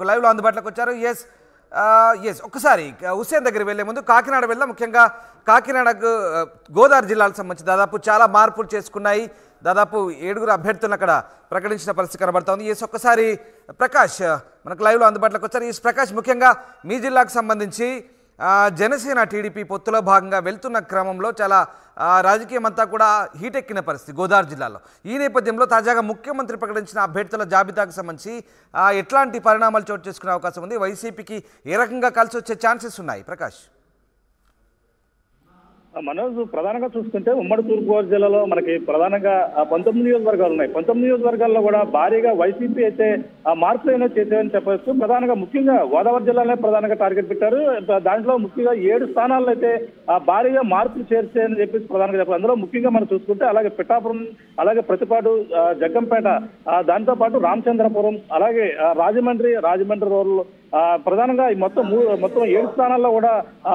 లైవ్లో అందుబాటులోకి వచ్చారు. ఎస్ ఒక్కసారి హుస్సేన్ దగ్గరికి వెళ్ళే ముందు కాకినాడ వెళ్దాం. ముఖ్యంగా కాకినాడకు గోదావరి జిల్లాలకు సంబంధించి దాదాపు చాలా మార్పులు చేసుకున్నాయి. దాదాపు 7 అభ్యర్థులను అక్కడ ప్రకటించిన పరిస్థితి కనబడుతోంది. ఒక్కసారి ప్రకాష్ మనకు లైవ్లో అందుబాటులోకి వచ్చారు. ప్రకాష్, ముఖ్యంగా మీ జిల్లాకు సంబంధించి జనసేన టీడీపీ పొత్తులో భాగంగా వెళ్తున్న క్రమంలో చాలా రాజకీయం అంతా కూడా హీటెక్కిన పరిస్థితి గోదావరి జిల్లాలో. ఈ నేపథ్యంలో తాజాగా ముఖ్యమంత్రి ప్రకటించిన అభ్యర్థుల జాబితాకు సంబంధించి ఎట్లాంటి పరిణామాలు చోటు చేసుకునే అవకాశం ఉంది? వైసీపీకి ఏ రకంగా కలిసి వచ్చే ఛాన్సెస్ ఉన్నాయి? ప్రకాష్. మనోజ్, ప్రధానంగా చూసుకుంటే ఉమ్మడి తూర్పుగోదావరి జిల్లాలో మనకి ప్రధానంగా 19 నియోజకవర్గాలు ఉన్నాయి. 19 నియోజకవర్గాల్లో కూడా భారీగా వైసీపీ అయితే మార్పులు అయినా చేసేవని చెప్పవచ్చు. ప్రధానంగా ముఖ్యంగా గోదావరి జిల్లాలోనే ప్రధానంగా టార్గెట్ పెట్టారు. దాంట్లో ముఖ్యంగా 7 స్థానాల్లో అయితే భారీగా మార్పులు చేర్చాయని చెప్పేసి ప్రధానంగా చెప్పారు. అందులో ముఖ్యంగా మనం చూసుకుంటే అలాగే పిఠాపురం, అలాగే ప్రతిపాడు, జగ్గంపేట, దాంతో పాటు రామచంద్రపురం, అలాగే రాజమండ్రి రోడ్లు ప్రధానంగా ఈ మొత్తం 7 స్థానాల్లో కూడా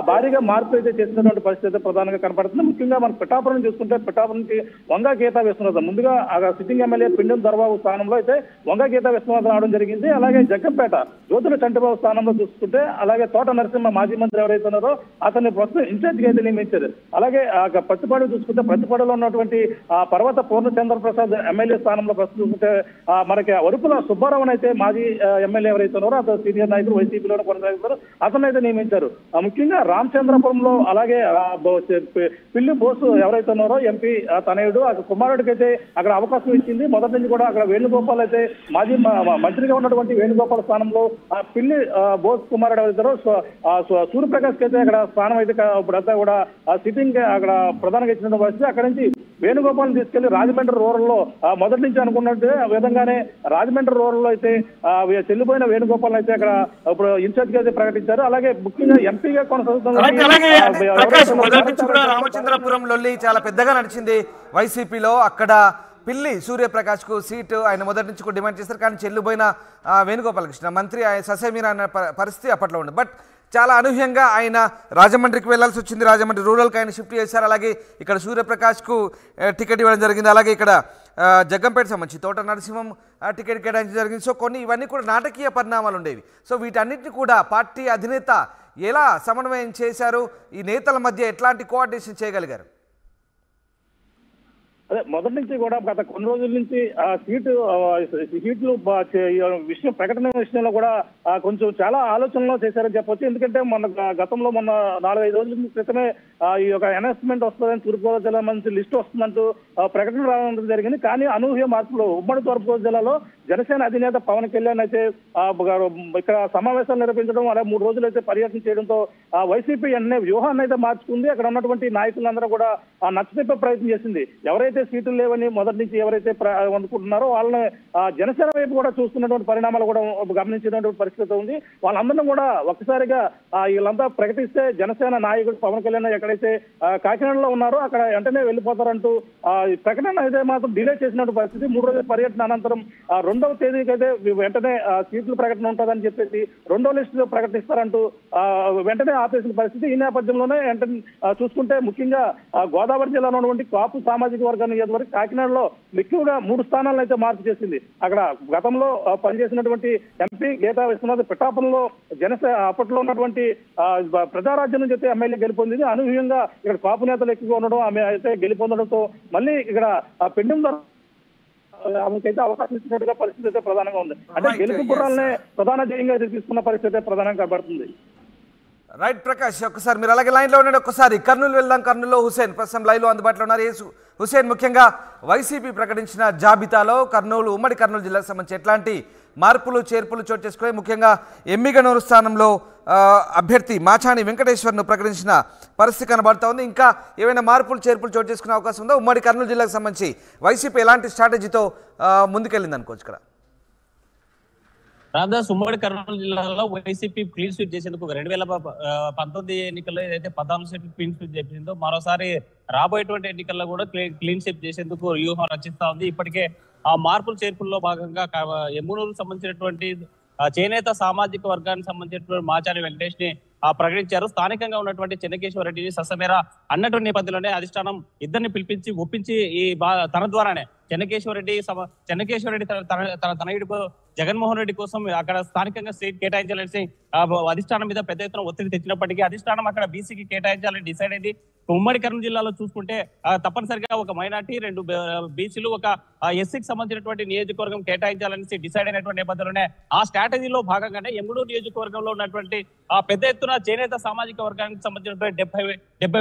భారీగా మార్పులు అయితే చేసినటువంటి పరిస్థితి ప్రధానంగా కనపడుతుంది. ముఖ్యంగా మనం పిఠాపురం చూసుకుంటే పిఠాపురంకి వంగా గీతా విశ్వనాథం ముందుగా సిట్టింగ్ ఎమ్మెల్యే పిండం దొరబాబు స్థానంలో అయితే వంగా గీతా విశ్వనాథం రావడం జరిగింది. అలాగే జగ్గంపేట జ్యోతుల చంటిబాబు స్థానంలో చూసుకుంటే అలాగే తోట నరసింహ మాజీ మంత్రి ఎవరైతే ఉన్నారో అతన్ని ప్రస్తుతం ఇన్ఛార్జిగా అయితే నియమించారు. అలాగే ప్రతిపాడు చూసుకుంటే ప్రతిపాడులో ఉన్నటువంటి పర్వత పూర్ణచంద్ర ప్రసాద్ ఎమ్మెల్యే స్థానంలో ప్రస్తుతం చూసుకుంటే మనకి వరుపుల సుబ్బారావు అయితే మాజీ ఎమ్మెల్యే ఎవరైతే ఉన్నారో అతను సీనియర్ నాయకులు వైసీపీలోనే కొనసాగుతారు, అతను అయితే నియమించారు. ముఖ్యంగా రామచంద్రపురంలో అలాగే పిల్లి బోసు ఎవరైతే ఉన్నారో ఎంపీ తనయుడు కుమారుడికి అయితే అక్కడ అవకాశం ఇచ్చింది. మొదటి నుంచి కూడా అక్కడ వేణుగోపాల్ అయితే మాజీ మంత్రిగా ఉన్నటువంటి వేణుగోపాల్ స్థానంలో పిల్లి బోస్ కుమారుడు ఎవరైతారో సూర్యప్రకాష్ అయితే అక్కడ స్థానం అయితే ఇప్పుడంతా కూడా సిట్టింగ్ అక్కడ ప్రధానంగా ఇచ్చిన పరిస్థితి. అక్కడ నుంచి వేణుగోపాల్ తీసుకెళ్లి రాజమండ్రి రూరల్లో మొదటి నుంచి అనుకున్నట్టు విధంగానే రాజమండ్రి రూరల్లో అయితే చెల్లిపోయిన వేణుగోపాల్ అయితే అక్కడ ఇప్పుడు ఇన్ఛార్జ్ గా అయితే ప్రకటించారు. అలాగే ముఖ్యంగా ఎంపీగా కొనసాగుతున్న రామచంద్రపురం లొల్లి చాలా పెద్దగా నడిచింది వైసీపీలో. అక్కడ పిల్లి సూర్యప్రకాష్ కు సీటు ఆయన మొదటి నుంచి కూడా డిమాండ్ చేస్తారు, కానీ చెల్లిపోయిన వేణుగోపాలకృష్ణ మంత్రి ఆయన ససేమీరా అన్న పరిస్థితి అప్పట్లో ఉంది. బట్ చాలా అనూహ్యంగా ఆయన రాజమండ్రికి వెళ్లాల్సి వచ్చింది. రాజమండ్రి రూరల్కి ఆయన షిఫ్ట్ చేశారు. అలాగే ఇక్కడ సూర్యప్రకాష్కు టికెట్ ఇవ్వడం జరిగింది. అలాగే ఇక్కడ జగ్గంపేట సంబంధించి తోట నరసింహం టికెట్ కేటాయించడం జరిగింది. సో ఇవన్నీ కూడా నాటకీయ పరిణామాలు ఉండేవి. సో వీటన్నిటిని కూడా పార్టీ అధినేత ఎలా సమన్వయం చేశారు? ఈ నేతల మధ్య ఎట్లాంటి కోఆర్డినేషన్ చేయగలిగారు? అదే మొదటి నుంచి కూడా గత కొన్ని రోజుల నుంచి సీట్లు విషయం ప్రకటన విషయంలో కూడా కొంచెం చాలా ఆలోచనలో చేశారని చెప్పొచ్చు. ఎందుకంటే మొన్న 4-5 రోజుల క్రితమే ఈ యొక్క అనౌన్స్మెంట్ వస్తుందని తూర్పుగోదావరి జిల్లా నుంచి లిస్టు వస్తుందంటూ ప్రకటన రావడం జరిగింది. కానీ అనూహ్య మార్పులు ఉమ్మడి తూర్పుగోదావరి జిల్లాలో జనసేన అధినేత పవన్ కళ్యాణ్ అయితే ఇక్కడ సమావేశాలు నిర్వహించడం, అలాగే 3 రోజులు అయితే పర్యటన చేయడంతో వైసీపీ అనే వ్యూహాన్ని అయితే మార్చుకుంది. అక్కడ ఉన్నటువంటి నాయకులందరూ కూడా నచ్చతిప్పే ప్రయత్నం చేసింది. ఎవరైతే సీట్లు లేవని మొదటి నుంచి ఎవరైతే అనుకుంటున్నారో వాళ్ళని జనసేన వైపు కూడా చూస్తున్నటువంటి పరిణామాలు కూడా గమనించినటువంటి పరిస్థితి ఉంది. వాళ్ళందరినీ కూడా ఒక్కసారిగా వీళ్ళంతా ప్రకటిస్తే జనసేన నాయకుడు పవన్ కళ్యాణ్ ఎక్కడైతే కాకినాడలో ఉన్నారో అక్కడ వెంటనే వెళ్ళిపోతారంటూ ప్రకటన అయితే మాత్రం డిలే చేసినటువంటి పరిస్థితి. 3 రోజుల పర్యటన అనంతరం 2వ తేదీకి అయితే వెంటనే సీట్ల ప్రకటన ఉంటుందని చెప్పేసి 2వ లిస్టులో ప్రకటిస్తారంటూ వెంటనే ఆపేసిన పరిస్థితి. ఈ నేపథ్యంలోనే వెంటనే చూసుకుంటే ముఖ్యంగా గోదావరి జిల్లాలో ఉన్నటువంటి కాపు సామాజిక వర్గాన్ని కాకినాడలో ఎక్కువగా 3 స్థానాలను అయితే మార్పు చేసింది. అక్కడ గతంలో పనిచేసినటువంటి ఎంపీ గీతా విశ్వనాథ్ పిఠాపురంలో జనసేన అప్పట్లో ఉన్నటువంటి ప్రజారాజ్యం నుంచి అయితే ఎమ్మెల్యే గెలుపొందింది. అనూహ్యంగా ఇక్కడ కాపు నేతలు ఎక్కువగా ఉండడం, ఆమె అయితే గెలుపొందడంతో మళ్ళీ ఇక్కడ పెండింగ్ ఆమెకైతే అవకాశం ఇచ్చినట్టుగా పరిస్థితి అయితే ప్రధానంగా ఉంది. అంటే గెలుపు గుర్రాలనే ప్రధాన ధ్యేయంగా తీసుకున్న పరిస్థితి అయితే ప్రధానంగా కనబడుతుంది. రైట్ ప్రకాష్, ఒక్కసారి మీరు అలాగే లైన్లో ఉండండి. ఒక్కసారి కర్నూలు వెళ్దాం. కర్నూలులో హుస్సేన్ ప్రస్తుతం లైవ్లో అందుబాటులో ఉన్నారు. హుస్సేన్, ముఖ్యంగా వైసీపీ ప్రకటించిన జాబితాలో ఉమ్మడి కర్నూలు జిల్లాకు సంబంధించి ఎట్లాంటి మార్పులు చేర్పులు చోటు చేసుకుని ముఖ్యంగా ఎమ్మిగనూరు స్థానంలో అభ్యర్థి మాచాణి వెంకటేశ్వర్ను ప్రకటించిన పరిస్థితి కనబడుతూ ఉంది. ఇంకా ఏమైనా మార్పులు చేర్పులు చోటు చేసుకునే అవకాశం ఉందో? ఉమ్మడి కర్నూలు జిల్లాకు సంబంధించి వైసీపీ ఎలాంటి స్ట్రాటజీతో ముందుకెళ్ళింది అనుకోవచ్చు ఇక్కడ? రామదాస్, ఉమ్మడి కర్నూలు జిల్లాలో వైసీపీ క్లీన్ స్వీప్ చేసేందుకు 2019 ఎన్నికల్లో ఏదైతే 14 సీట్లు క్లీన్ స్వీప్ చేసిందో మరోసారి రాబోయేటువంటి ఎన్నికల్లో కూడా క్లీన్ స్వీప్ చేసేందుకు వ్యూహం రచిస్తా ఉంది. ఇప్పటికే ఆ మార్పుల చేర్పుల్లో భాగంగా ఎమ్మునూరుకు సంబంధించినటువంటి చేనేత సామాజిక వర్గానికి సంబంధించినటువంటి మాచారి వెంకటేష్ ని ప్రకటించారు. స్థానికంగా ఉన్నటువంటి చెన్నకేశ్వరరెడ్డిని ససమేర అన్నటువంటి నేపథ్యంలోనే అధిష్టానం ఇద్దరిని పిలిపించి ఒప్పించి తన ద్వారానే చెన్నకేశ్వరరెడ్డి తన తనయుడి జగన్మోహన్ రెడ్డి కోసం అక్కడ స్థానికంగా సీట్ కేటాయించాలని అధిష్టానం మీద పెద్ద ఎత్తున ఒత్తిడి తెచ్చినప్పటికీ అధిష్టానం అక్కడ బీసీకి కేటాయించాలని డిసైడ్ అయింది. ఉమ్మడి కర్నూలు జిల్లాలో చూసుకుంటే తప్పనిసరిగా ఒక మైనార్టీ, 2 బీసీలు, ఒక ఎస్సీకి సంబంధించినటువంటి నియోజకవర్గం కేటాయించాలని డిసైడ్ అయినటువంటి నేపథ్యంలోనే ఆ స్ట్రాటజీలో భాగంగానే ఎమ్గూడూరు నియోజకవర్గంలో ఉన్నటువంటి పెద్ద ఎత్తున చేనేత సామాజిక వర్గానికి సంబంధించినటువంటి 70